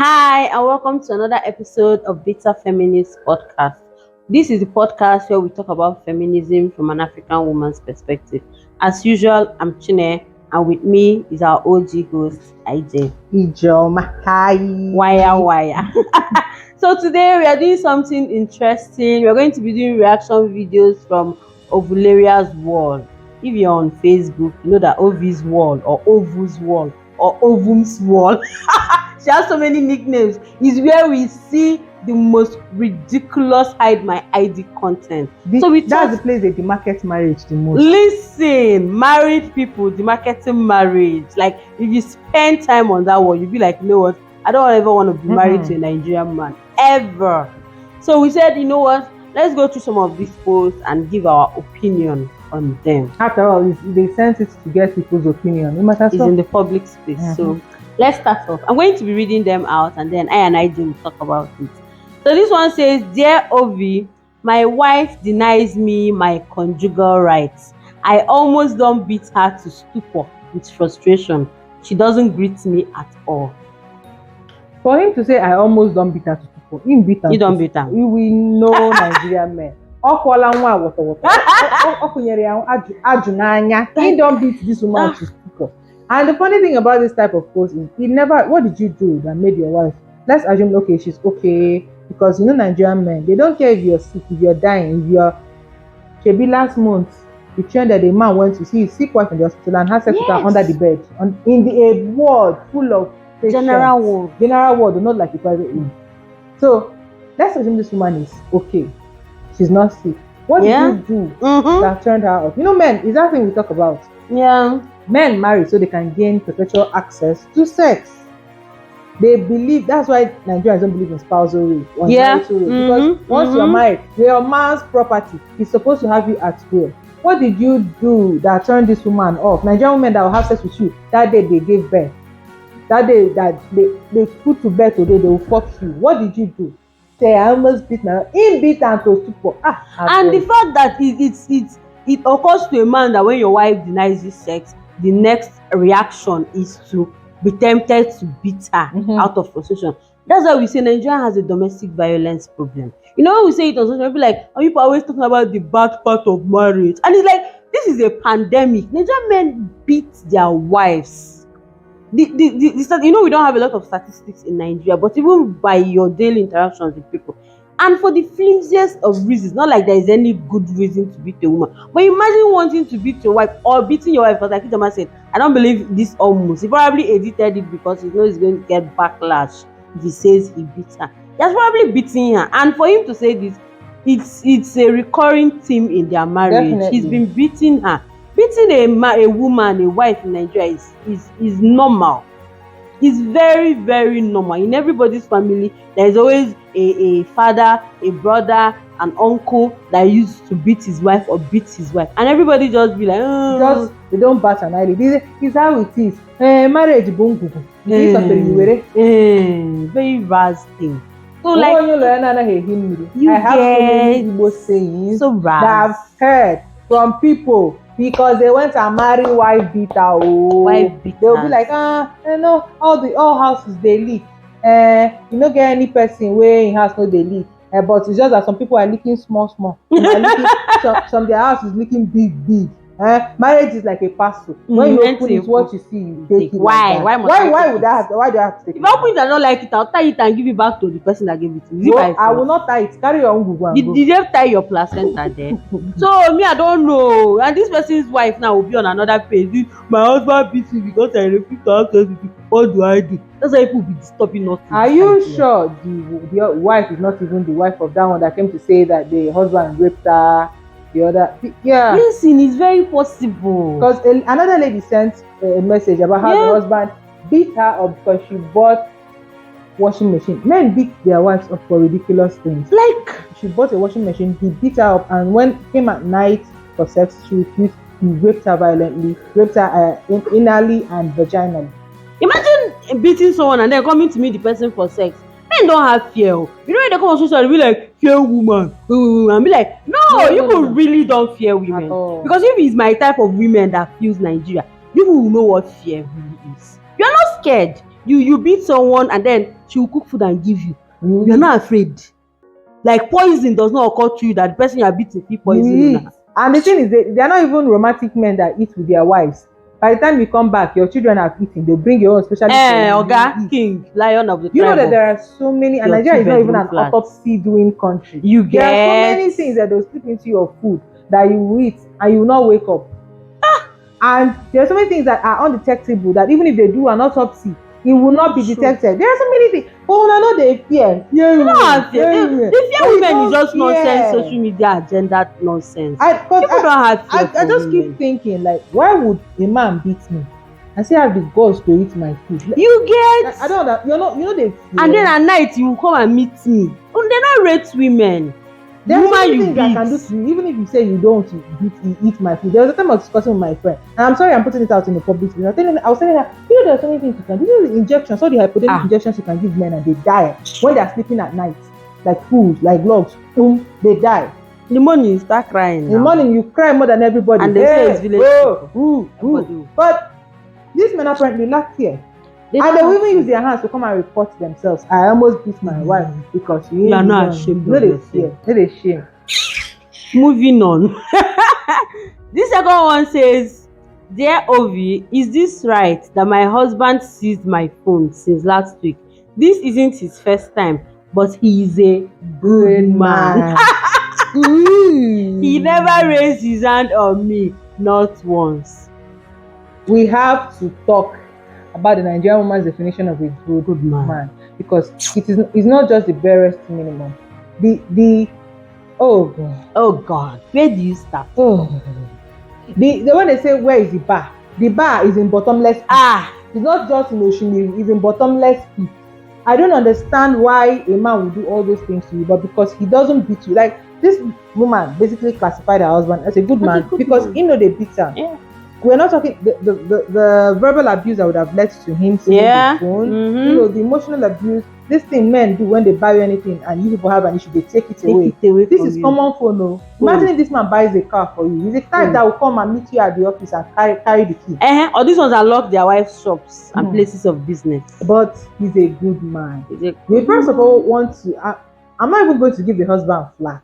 Hi, and welcome to another episode of Beta Feminist Podcast. This is the podcast where we talk about feminism from an African woman's perspective. As usual, I'm Chine, and with me is our OG host, IJ. Ijoma, hi. Wire. So today we are doing something interesting. We're going to be doing reaction videos from Ovularia's wall. If you're on Facebook, you know that Ovy's wall or Ovu's wall or Ovum's wall. She has so many nicknames. Is where we see the most ridiculous hide my ID content. That's the place they demarket marriage the most. Listen, married people demarketing marriage. Like if you spend time on that one, you'll be like, you know what? I don't ever want to be married to a Nigerian man ever. So we said, you know what? Let's go through some of these posts and give our opinion on them. After all, they sent it to get people's opinion. It's in the public space. So let's start off. I'm going to be reading them out and then I and IJ will talk about it. So this one says, Dear Ovy, my wife denies me my conjugal rights. I almost don't beat her to stupor with frustration. She doesn't greet me at all. For him to say, I almost don't beat her to stupor, him beat her. You don't beat her. We know Nigerian men. He don't beat this woman to stupor. And the funny thing about this type of post is, what did you do that made your wife? Let's assume, okay, she's okay. Because you know Nigerian men, they don't care if you're sick, if you're dying, if you're... Maybe last month, the trend that the man went to see his sick wife in the hospital and had sex with her under the bed. In a ward full of patients. General ward, not like a private room. So, let's assume this woman is okay. She's not sick. What did you do that turned her off? You know, men, is that thing we talk about? Yeah. Men marry so they can gain perpetual access to sex. They believe, that's why Nigerians don't believe in spousal rape. Because once you're married, you're a man's property. He's supposed to have you at will. What did you do that turned this woman off? Nigerian women that will have sex with you, that day they gave birth. That day that they put to bed today, they will fuck you. What did you do? Say, I almost beat my in beat and to stupor. And the fact that it occurs to a man that when your wife denies you sex, the next reaction is to be tempted to beat her out of frustration. That's why we say Nigeria has a domestic violence problem. You know, when we say it on social media, like, are people always talking about the bad part of marriage? And it's like, this is a pandemic. Nigerian men beat their wives. You know, we don't have a lot of statistics in Nigeria, but even by your daily interactions with people, and for the flimsiest of reasons, not like there is any good reason to beat a woman. But imagine wanting to beat your wife or beating your wife, because like Ijoma said, I don't believe this almost. He probably edited it because he knows he's going to get backlash if he says he beats her. He has probably beaten her. And for him to say this, it's a recurring theme in their marriage. Definitely. He's been beating her. Beating a woman, a wife in Nigeria is normal. It's very, very normal. In everybody's family, there's always a father, a brother, an uncle that used to beat his wife or beats his wife. And everybody just be like, oh. They don't bat an eyelid. It's how it is. Marriage, very vast thing. So like, I have so many Igbo sayings that I've heard from people. Because they went and marry wife beater. They'll be like, all houses they leak. You don't get any person where in house no they leak. But it's just that some people are leaking small. Some their house is leaking big. Marriage is like a parcel. When you open it, what you see, you take it. Why? Why would I have to? Why do I have to take it? If I open it and don't like it, I'll tie it and give it back to the person that gave it to me. No, I will not tie it. Carry your own Google. Did you tie your placenta there? So me, I don't know. And this person's wife now will be on another page. My husband beats me because I refuse to have sex with you. What do I do? That's why people be disturbing us. Are you sure the wife is not even the wife of that one that came to say that the husband raped her? The other, yeah. Listen, it's very possible. Because another lady sent a message about how the husband beat her up because she bought washing machine. Men beat their wives up for ridiculous things. Like, she bought a washing machine, he beat her up, and when he came at night for sex, she refused. He raped her violently, raped her inally and vaginally. Imagine beating someone and then coming to meet the person for sex. Men don't have fear. You know, when they come on social, they be like, fear woman. And be like, no, you really don't fear women. Because if it's my type of women that feels Nigeria, you will know what fear really is. You're not scared. You beat someone and then she will cook food and give you. You're not afraid. Like poison does not occur to you that the person you are beating fit poison you. And the thing is, they are not even romantic men that eat with their wives. By the time you come back, your children have eaten. They bring your own, especially Oga, king, lion of the tribe. You know that there are so many, and Nigeria is not even an autopsy doing country. There are so many things that they'll slip into your food that you will eat and you will not wake up. And there are so many things that are undetectable that even if they do an autopsy, it will not be detected. There are so many things. But when I know they fear. The fear women is just nonsense, social media agenda nonsense. People don't have fear. I just keep thinking, like, why would a man beat me? I still have the guts to eat my food. You get? I don't know. You know they. And then at night you will come and meet me. They not rate women. There are so many things I can do to you, even if you say you don't eat my food. There was a time I was discussing with my friend, and I'm sorry I'm putting it out in the public. I was telling her, there are so many things you can do. You know the injections, all the hypodermic injections you can give men, and they die when they are sleeping at night, like fools, like logs. They die. In the morning you start crying. In the morning you cry more than everybody. And they say it's village. But these men apparently lack fear. And they will even use their hands to come and report themselves. I almost beat my wife because you are not ashamed. No, they shame. Moving on. This second one says, "Dear Ovy, is this right that my husband seized my phone since last week? This isn't his first time, but he is a good man. He never raised his hand on me, not once." We have to talk about the Nigerian woman's definition of a good man, because it's not just the barest minimum. Oh God, where do you start? The when they say where is the bar? The bar is in bottomless pit. It's not just in Oshimiri, it's in bottomless pit. I don't understand why a man will do all those things to you, but because he doesn't beat you. Like this woman basically classified her husband as a good man because he know they beat her. Yeah. We're not talking the verbal abuse that would have led to him seeing the phone. You know, the emotional abuse. This thing men do when they buy you anything and you people have an issue, they take it away. This is common for no. Imagine if this man buys a car for you. He's the type that will come and meet you at the office and carry the key. Or these ones that lock their wives' shops and places of business. But he's a good man. We first of all want to. I'm not even going to give the husband flack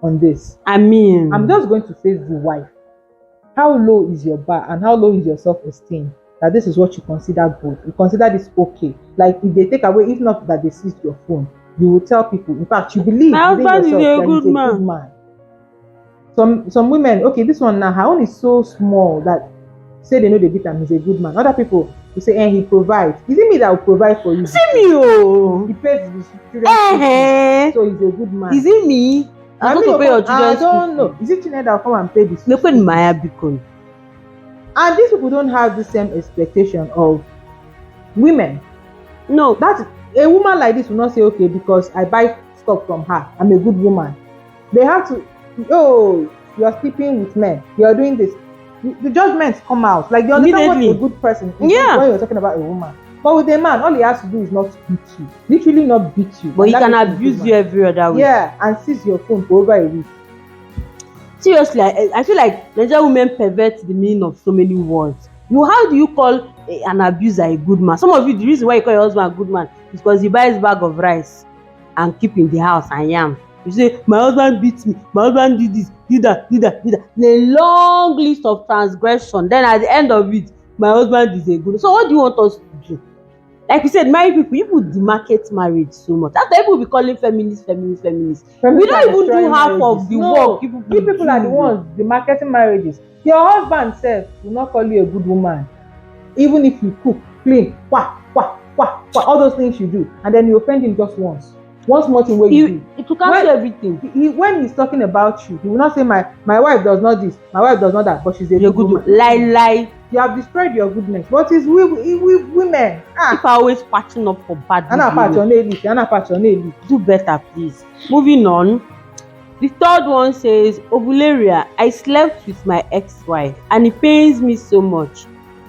on this. I mean, I'm just going to face the wife. How low is your bar and how low is your self-esteem that this is what you consider good? You consider this okay? Like if they take away, if not that they seized your phone, you will tell people. In fact, you believe my husband is a good man. Some women, okay, this one now, her own is so small that say they know they beat him, he's a good man. Other people will say, he provides. Is it me that will provide for you? See me, he pays his children, so he's a good man. Is it me? I don't know. Is it Chineda that will come and pay this? Look in Maya Beacon. And these people don't have the same expectation of women. No, that's a woman like this will not say, okay, because I buy stuff from her, I'm a good woman. They have to, you are sleeping with men, you are doing this. The judgments come out. Like you understand what a good person is when you're talking about a woman. But with a man, all he has to do is not beat you. Literally not beat you. But he can abuse you every other way. Yeah, and seize your phone for over a week. Seriously, I feel like Nigerian women pervert the meaning of so many words. How do you call an abuser a good man? Some of you, the reason why you call your husband a good man is because he buys bag of rice and keep in the house and yam. You say, my husband beats me, my husband did this, did that. A long list of transgression. Then at the end of it, my husband is a good. So what do you want us to do? Like we said, married people demarcate marriage so much. That's why people be calling feminists. We don't even do half of the work. You people are the ones demarcating marriages. Your husband says will not call you a good woman, even if you cook, clean, all those things you do, and then you offend him just once. Once more thing where you do. It will cancel everything. When he's talking about you, he will not say my wife does not this, my wife does not that, but she's a good woman. Lie. You have destroyed your goodness. But it's we women. If I always patching up for bad behavior. Do better, please. Moving on. The third one says, Ovularia, I slept with my ex-wife and it pains me so much.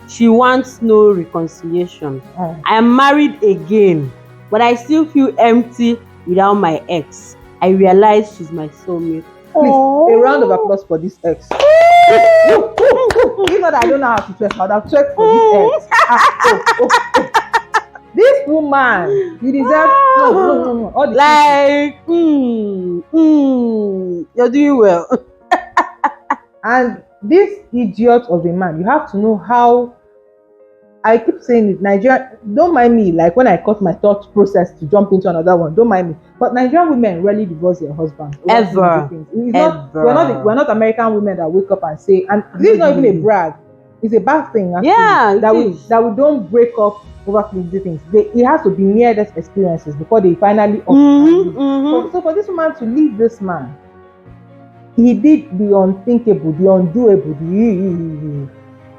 She wants no reconciliation. I am married again, but I still feel empty without my ex. I realize she's my soulmate. Please, a round of applause for this ex. Even though I don't know how to twerk, I would have twerked for this ex. This woman, you deserve no. All the Like, you're doing well. and this idiot of a man, you have to know how. I keep saying it, Nigeria, don't mind me, like when I cut my thought process to jump into another one, don't mind me. But Nigerian women rarely divorce their husbands. Ever. It's not, we're not American women that wake up and say, and this is not even a brag, it's a bad thing actually. Yeah, that we don't break up over flimsy things. It has to be near death experiences before they finally So for this woman to leave this man, he did the unthinkable, the undoable,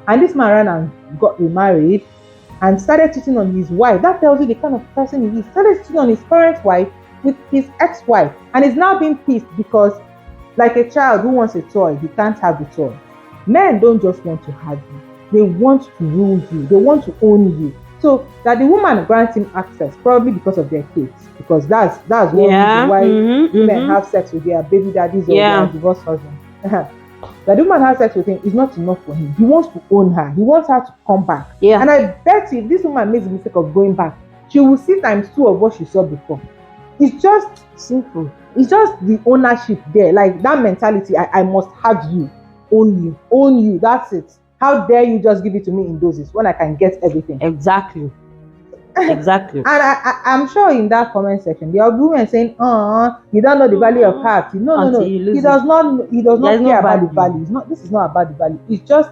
and this man ran and got remarried and started cheating on his wife. That tells you the kind of person he is. Started cheating on his parents' wife with his ex-wife, and is now being pissed because, like a child who wants a toy, he can't have the toy. Men don't just want to have you; they want to rule you. They want to own you. So that the woman grants him access, probably because of their kids, because that's one reason why women have sex with their baby daddies or their divorced husbands. That the woman has sex with him is not enough for him. He wants to own her. He wants her to come back. Yeah. And I bet you if this woman makes the mistake of going back, she will see ×2 of what she saw before. It's just simple. It's just the ownership there. Like that mentality, I must have you. Own you. That's it. How dare you just give it to me in doses when I can get everything? Exactly. And I'm sure in that comment section there are women saying, you don't know the value of heart. No. He does not care about the value. This is not about the value. It's just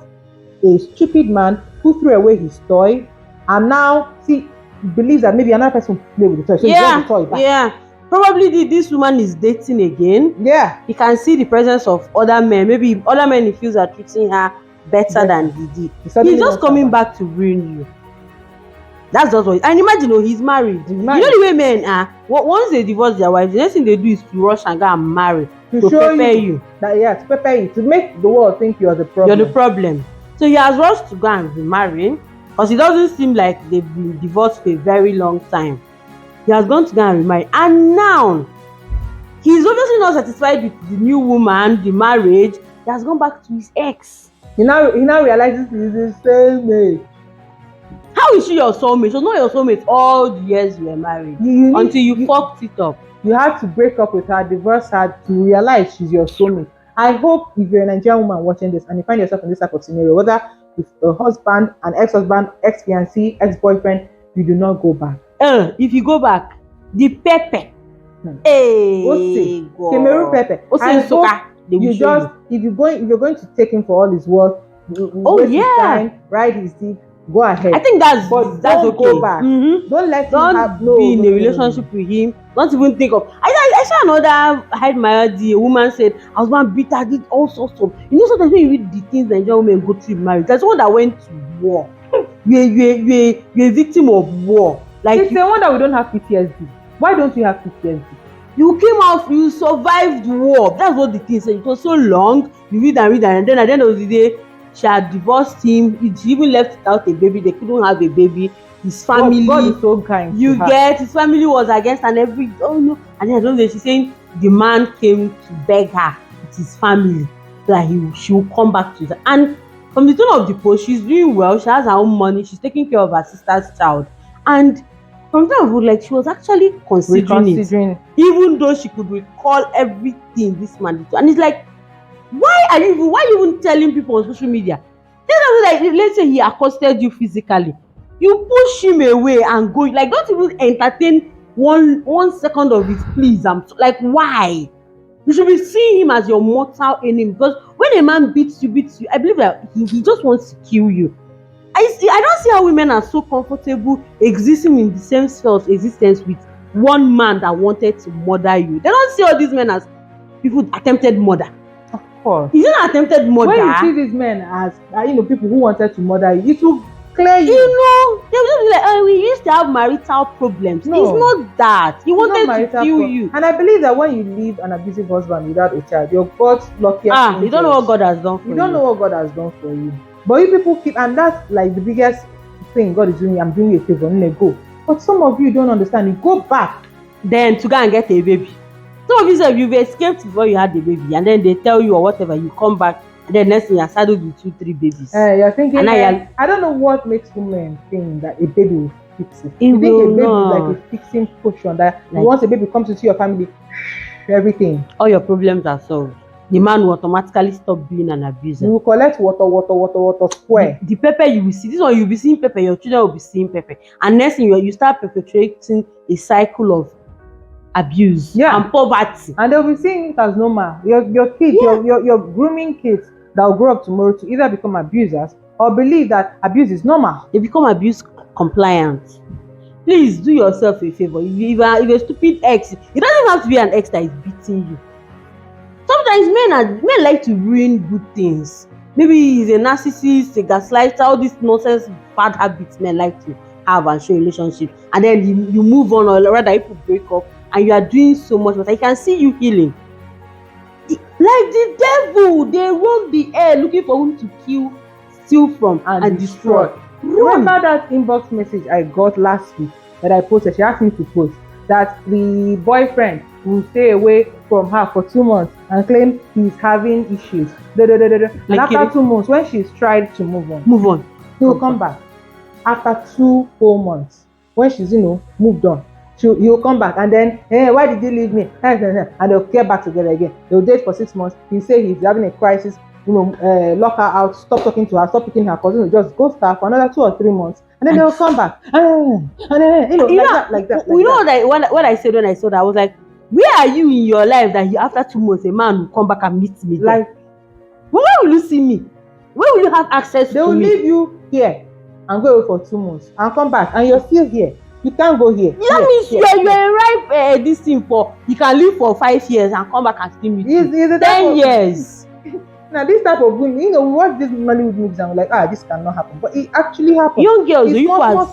a stupid man who threw away his toy and now believes that maybe another person will play with the toy. So he gets the toy back. Yeah. Probably this woman is dating again. Yeah. He can see the presence of other men. Maybe other men he feels are treating her better than he did. He's just coming back to ruin you. That's just what. And imagine, he's married. You know the way men are. Once they divorce their wives, the next thing they do is to rush and go and marry to prepare you. To prepare you, to make the world think you're the problem. You're the problem. So he has rushed to go and remarry because it doesn't seem like they've been divorced for a very long time. He has gone to go and remarry, and now he's obviously not satisfied with the new woman, the marriage. He has gone back to his ex. He now realizes he's his soulmate. How is she your soulmate? She was not your soulmate all the years you were married until you fucked it up. You had to break up with her, divorce her to realize she's your soulmate. I hope if you're a Nigerian woman watching this and you find yourself in this type of scenario, whether with a husband, an ex-husband, ex-fiancé, ex-boyfriend, you do not go back. If you go back, the pepper. Hey, Cameroon pepper. If you're going to take him for all his worth, ride his dick, go ahead. I think that's okay. Go back. Don't let him be in a relationship with him. Don't even think of. I saw another hide my idea. A woman said, "I was one bitter, did all sorts of." Sometimes when you read the things Nigerian women go through in marriage, there's one that went to war. You're a victim of war. Like it's the one that we don't have PTSD. Why don't we have PTSD? You came out, you survived war. That's what the thing said. It was so long. You read, and then at the end of the day, she had divorced him. She even left without a baby. They couldn't have a baby. His family, God is so kind. His family was against, and And then at the end of the day, she's saying the man came to beg her with his family so that she will come back to her. And from the tone of the post, she's doing well. She has her own money. She's taking care of her sister's child. And from the time of she was actually considering it, even though she could recall everything this man did. And it's like, why are you even telling people on social media? Like, let's say he accosted you physically, you push him away and go. Like, don't even entertain one second of his please. Like, why? You should be seeing him as your mortal enemy, because when a man beats you, I believe that he just wants to kill you. I don't see how women are so comfortable existing in the same sphere of existence with one man that wanted to murder you. They don't see all these men as people attempted murder. Of course. He's not attempted murder. When you see these men as people who wanted to murder you, it will clear you. They will just be like, we used to have marital problems. No, it's not that. He wanted to kill you. And I believe that when you leave an abusive husband without a child, you're God's luckiest. You don't know what God has done for you. You don't know what God has done for you. But you people keep, and that's like the biggest thing God is doing. I'm doing you a favor, and go. But some of you don't understand. You go back then to go and get a baby. Some of you say you've escaped before you had the baby, and then they tell you or whatever, you come back, and then next thing you're saddled with 2-3 babies. You're thinking, I don't know what makes women think that a baby will fix it. It You think a will baby is not. like a fixing potion that Like- once a baby comes into your family, everything. All your problems are solved. The man will automatically stop being an abuser. You will collect water square. The pepper you will see, this one you'll be seeing pepper, your children will be seeing pepper. And next thing you start perpetuating a cycle of abuse and poverty. And they'll be seeing it as normal. Your kids, your grooming kids that will grow up tomorrow to either become abusers or believe that abuse is normal. They become abuse compliant. Please do yourself a favor. If a stupid ex, it doesn't have to be an ex that is beating you. Sometimes men like to ruin good things. Maybe he's a narcissist, a gaslighter, all these nonsense bad habits men like to have and show in relationships. And then you move on, or rather if you break up and you are doing so much, but I can see you healing. Like the devil, they roam the air looking for whom to kill, steal from, and destroy. Remember that inbox message I got last week that I posted? She asked me to post that the boyfriend will stay away from her for 2 months and claim he's having issues. And after 2 months, when she's tried to move on, he will come back. After 2 whole months, when she's moved on, he'll come back and then, hey, why did you leave me? And they'll get back together again. They'll date for 6 months. He'll say he's having a crisis. Lock her out, stop talking to her, stop picking her cousin, just ghost her for another 2 or 3 months, and then they'll come back. And then, like that. What I said when I saw that, I was like, where are you in your life that after 2 months a man will come back and meet me? Like, where will you see me? Where will you have access to me? They will leave you here and go away for 2 months and come back, and you're still here. You can't go here. That means you're a ripe this thing for. You can live for 5 years and come back and still meet you. 10 years. Now this type of women, we watch this Nollywood movies and we're like, this cannot happen, but it actually happens. Young girls, you are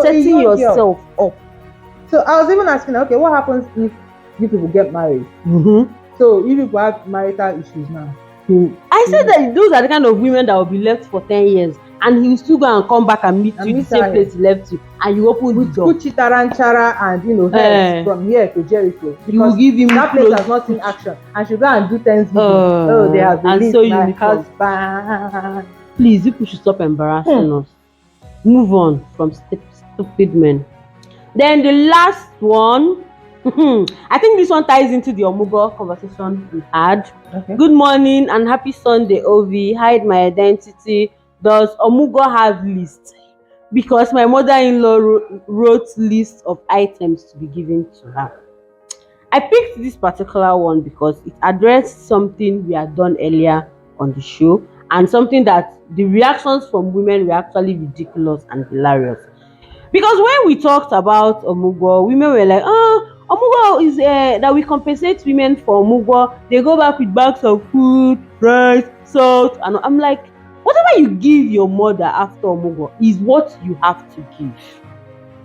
setting yourself up. So I was even asking, okay, what happens if you people get married? So you people have marital issues now. I said that those are the kind of women that will be left for 10 years, and he will still go and come back and meet you the same place he left you, and you open the door. Put chitaranchara and from here to Jericho. You will give him that place has not seen action, and she go and do Thanksgiving. They have released my husband. Please, you should stop embarrassing us. Move on from stupid men. Then the last one. I think this one ties into the Omugo conversation we had. Okay. Good morning and happy Sunday, Ovy. Hide my identity. Does Omugo have list? Because my mother-in-law wrote list of items to be given to her. I picked this particular one because it addressed something we had done earlier on the show, and something that the reactions from women were actually ridiculous and hilarious. Because when we talked about Omugo, women were like, Omugo is that we compensate women for Omugo. They go back with bags of food, rice, salt, and I'm like, whatever you give your mother after Omugo is what you have to give.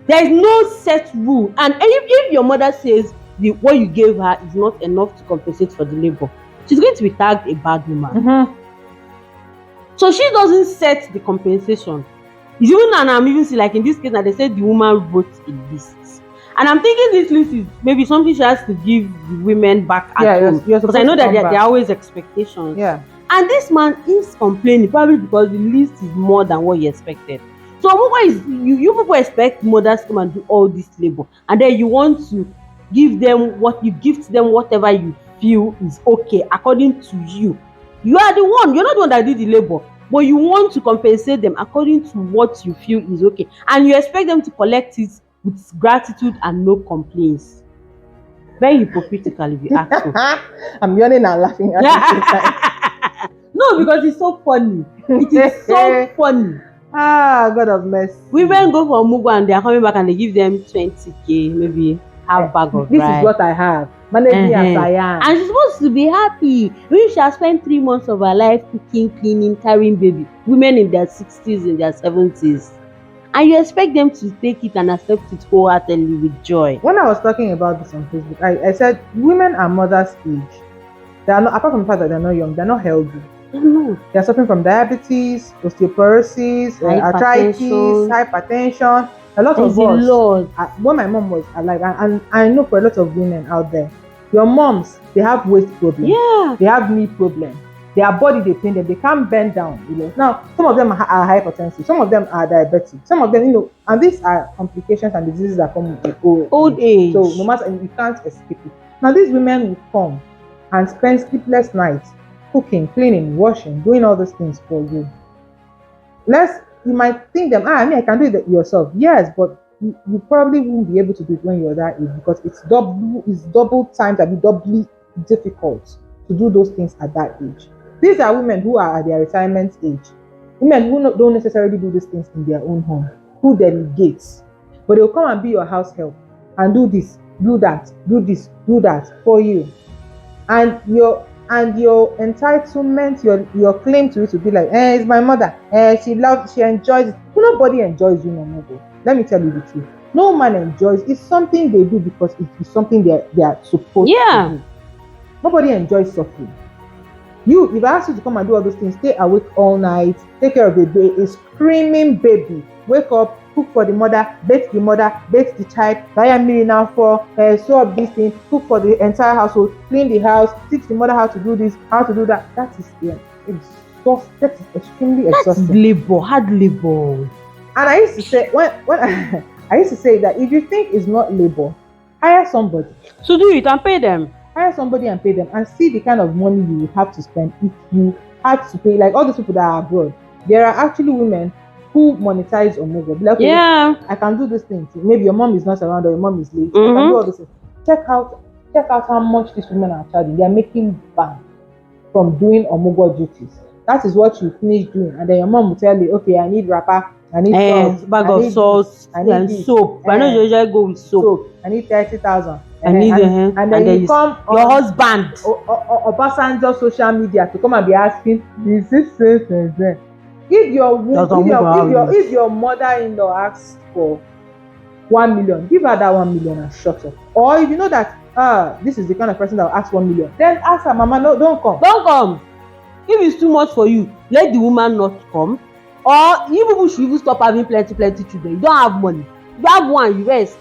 There is no set rule, and if your mother says what you gave her is not enough to compensate for the labor, she's going to be tagged a bad woman. So she doesn't set the compensation. It's even, and I'm even seeing, like in this case, that they said the woman wrote a list. And I'm thinking this list is maybe something she has to give the women back at home. Because I know that there are always expectations. Yeah. And this man is complaining probably because the list is more than what he expected. So you people expect mothers to come and do all this labor, and then you want to give them whatever you feel is okay according to you. You are the one. You're not the one that did the labor, but you want to compensate them according to what you feel is okay, and you expect them to collect it with gratitude and no complaints. Very hypocritical if you ask me. I'm yawning and laughing at the same time. No, because it's so funny. It is so funny. God of mercy. Women go for Mugu and they are coming back and they give them 20k, maybe half bag of this rice. Is what I have. Manage me as I am. And she's supposed to be happy. Maybe she has spent 3 months of her life cooking, cleaning, carrying baby. Women in their 60s, in their 70s. And you expect them to take it and accept it wholeheartedly with joy. When I was talking about this on Facebook, I said women are mothers' age. They are not, apart from the fact that they're not young, they're not healthy. No. They're suffering from diabetes, osteoporosis, arthritis, hypertension. A lot of us. When my mom was alive, and I know for a lot of women out there, your moms, they have waist problems. Yeah. They have knee problems. their body they pain them, they can't bend down. Now some of them are hypertensive, some of them are diabetic, some of them, and these are complications and diseases that come with old age. So no matter, you can't escape it. Now these women will come and spend sleepless nights cooking, cleaning, washing, doing all these things for you. You might think them, I can do it yourself. Yes, but you probably won't be able to do it when you're that age, because it's double times and doubly difficult to do those things at that age. These are women who are at their retirement age, women who don't necessarily do these things in their own home, who delegate, but they'll come and be your house help and do this, do that, do this, do that for you, and your entitlement, your claim to it will be like, it's my mother, she enjoys it. Nobody enjoys doing omogo. Let me tell you the truth. No man enjoys. It's something they do because it's something they are supposed to do. Nobody enjoys suffering. If I ask you to come and do all those things, stay awake all night, take care of a screaming baby, wake up, cook for the mother, bathe the child, buy a meal now for, sew up this thing, cook for the entire household, clean the house, teach the mother how to do this, how to do that. That is extremely exhausting. That's labor, hard labor. And I used to say, when I used to say that if you think it's not labor, hire somebody. So do it and pay them. Hire somebody and pay them, and see the kind of money you will have to spend if you have to pay. Like all these people that are abroad, there are actually women who monetize omogo. Like, I can do this thing. Maybe your mom is not around or your mom is late. I can do all this things. Check out how much these women are charging. They are making bank from doing omogo duties. That is what you finish doing, and then your mom will tell you, okay, I need wrapper, I need salt, bag of salt, and soap. I know you usually go with soap. I need 30,000. And then you come your husband or Obasanjo social media to come and be asking, is this safe? If your mother-in-law asks for 1 million, give her that 1 million and shut up. Or if you know that this is the kind of person that will ask 1 million, then ask her, Mama, no, don't come. If it's too much for you, let the woman not come. Or you people should even stop having plenty children. You don't have money. You have one, you rest.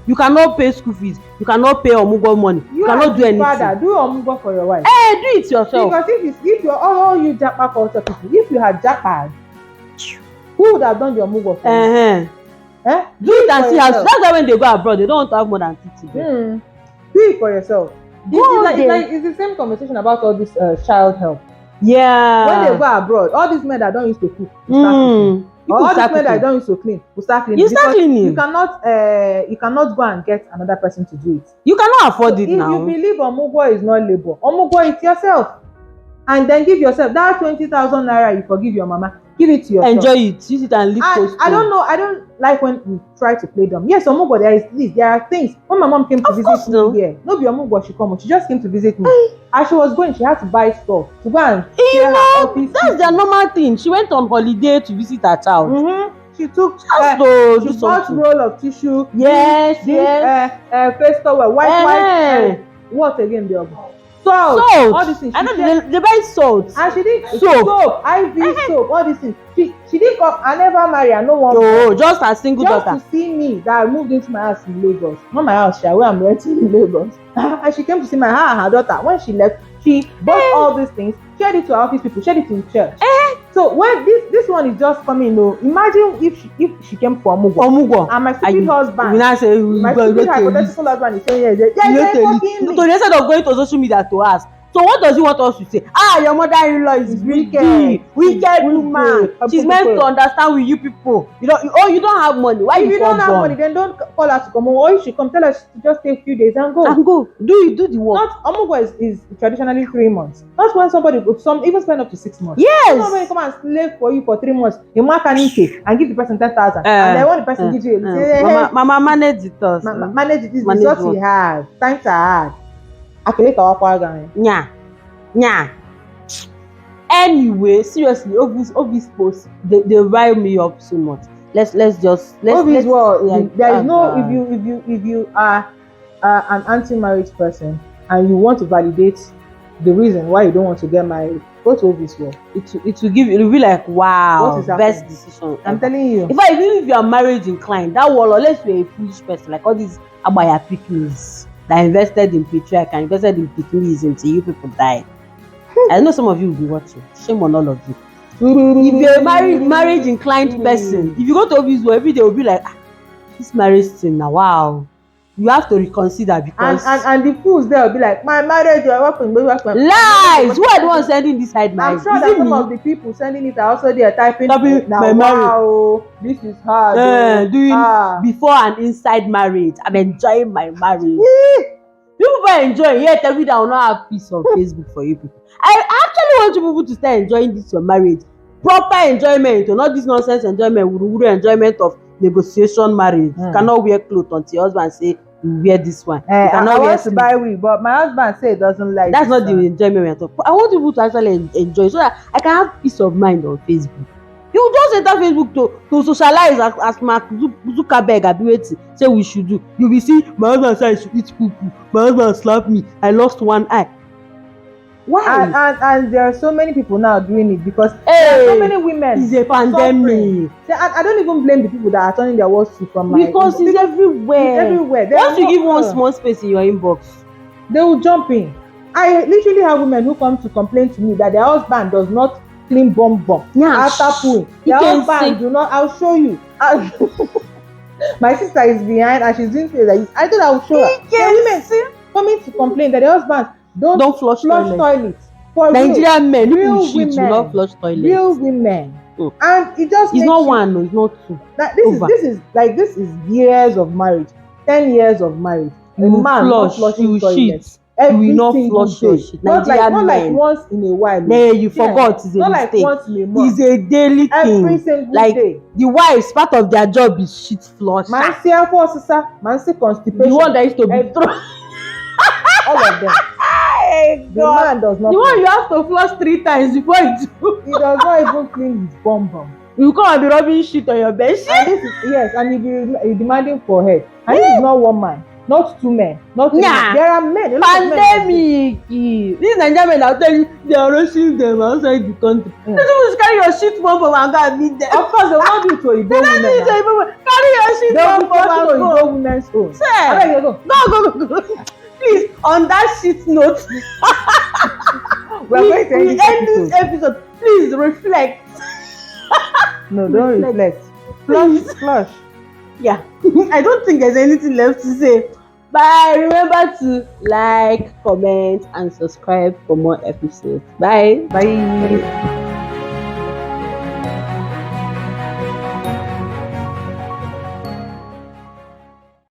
You cannot pay school fees. You cannot pay omugo money. You cannot do anything. Father, do omugo for your wife. Do it yourself. Because if you're all you japa culture people, if you had japa, who would have done the omugo for you? Do it and see how. That's why when they go abroad, they don't want to have more than 50 children. Do it for yourself. It's the same conversation about all this child help. Yeah. When they go abroad, all these men that don't used to cook will start cooking. Or all these men that don't used to clean will start cleaning. You start cleaning. You cannot go and get another person to do it. You cannot afford it now. If you believe omugo is not labor, omugo it yourself. And then give yourself that 20,000 naira you forgive your mama. Give it to yourself. Enjoy it. Use it and live close to. I don't like when we try to play them. Yes, omugo, there are things. When my mom came to visit me here, no be omugo she come, she just came to visit me. As she was going, she had to buy stuff to go and share her office. That's their normal thing. She went on holiday to visit her child. She took she bought roll of tissue. Yes. Face towel, white. What again, the salt. All these things. I know they buy salt. And she did soap, IV soap, all these things. She did come. I never marry. I no one. No, just a single daughter. Just to see me that I moved into my house in Lagos. Not my house, where I'm renting in Lagos. And she came to see her daughter. When she left, she bought all these things, shared it to her office people, shared it in church. So when this one is just coming, imagine if she came for omugo. And my stupid husband. My stupid hypothetical husband is saying instead of going to social media to ask. So what does he want us to say? Your mother-in-law is wicked woman. She's meant to understand with you people. You don't have money. Why if you don't have money, then don't call her to come. Or if she come, tell her to just take a few days and go. Do the work. Omugo is traditionally 3 months. That's when somebody even spend up to 6 months. Yes. Somebody come and slave for you for 3 months. You mark an ink and give the person 10,000. And then when the person gives you, say, Mama manage it us. Manage it. This is what he has. Times are hard. Nya. Anyway, seriously, Ovy's post they rile me up so much. Let's Ovy's there is no if you are an anti-marriage person and you want to validate the reason why you don't want to get married, go to Ovy's wall. It will be like, wow, what is best decision. I'm telling you. In fact, even if you are marriage inclined, that wall, unless you're a foolish person, like all these abaya picnics that invested in patriarchy and invested in picnics until you people die. I know some of you will be watching. Shame on all of you. If you're a marriage inclined person, if you go to Ovy's every day, will be like, this marriage thing now, wow. You have to reconsider because and the fools there will be like, my marriage, you're working. Lies! Who are the ones sending this side marriage? I'm sure that some of the people sending it are also there typing now, wow, this is hard. Doing before and inside marriage. I'm enjoying my marriage. People are enjoying, yet every day I will not have peace on Facebook for you people. I actually want you people to start enjoying this your marriage. Proper enjoyment, not this nonsense enjoyment, enjoyment of negotiation marriage. You cannot wear clothes until your husband say you wear this one. You cannot I want to buy wig, but my husband say he doesn't like. That's not the enjoyment we are talking. I want people to actually enjoy so that I can have peace of mind on Facebook. You just enter Facebook to socialize as Mark Zuckerberg ability say we should do. You will see my husband say I should eat poo. My husband slapped me. I lost one eye. Why? And there are so many people now doing it because there are so many women. It's a pandemic. I don't even blame the people that are turning their words to from because it's everywhere. It's everywhere. Once you give one small space in your inbox, they will jump in. I literally have women who come to complain to me that their husband does not clean bum after pooing. Their husband do not. I'll show you. My sister is behind and she's doing things like this. I thought I would show her. There are women coming to complain that their husband don't flush toilet. For Nigerian men, real women do not flush toilet. Real women. And it just it's not one, no, it's not two. This is years of marriage, 10 years of marriage. A man not flushing toilets. We not flush your shit. Not like once in a while. No, you forgot. It's a mistake. Like once in a month. It's a daily thing. Every single day. The wives, part of their job is shit flush. Man say constipation. The one that used to be thrown. All of them. The man does not. The one you have to flush 3 times before you do. He does not even clean his bum. You come and be rubbing shit on your bed. And he be demanding for head. And this is not one man. Not 2 men, not 3 men. There are men. Pandemic. These Nigerian men, I'll tell you, they are rushing them outside the country. They don't carry your shit bomb and go and meet them. Of course, they will not do it to Igbo women. Carry your shit bomb and go. Igbo women's own. Go. Please, on that shit note, we end this episode. Please reflect. No, don't reflect. Flush. Yeah, I don't think there's anything left to say. Bye. Remember to like, comment, and subscribe for more episodes. Bye. Bye.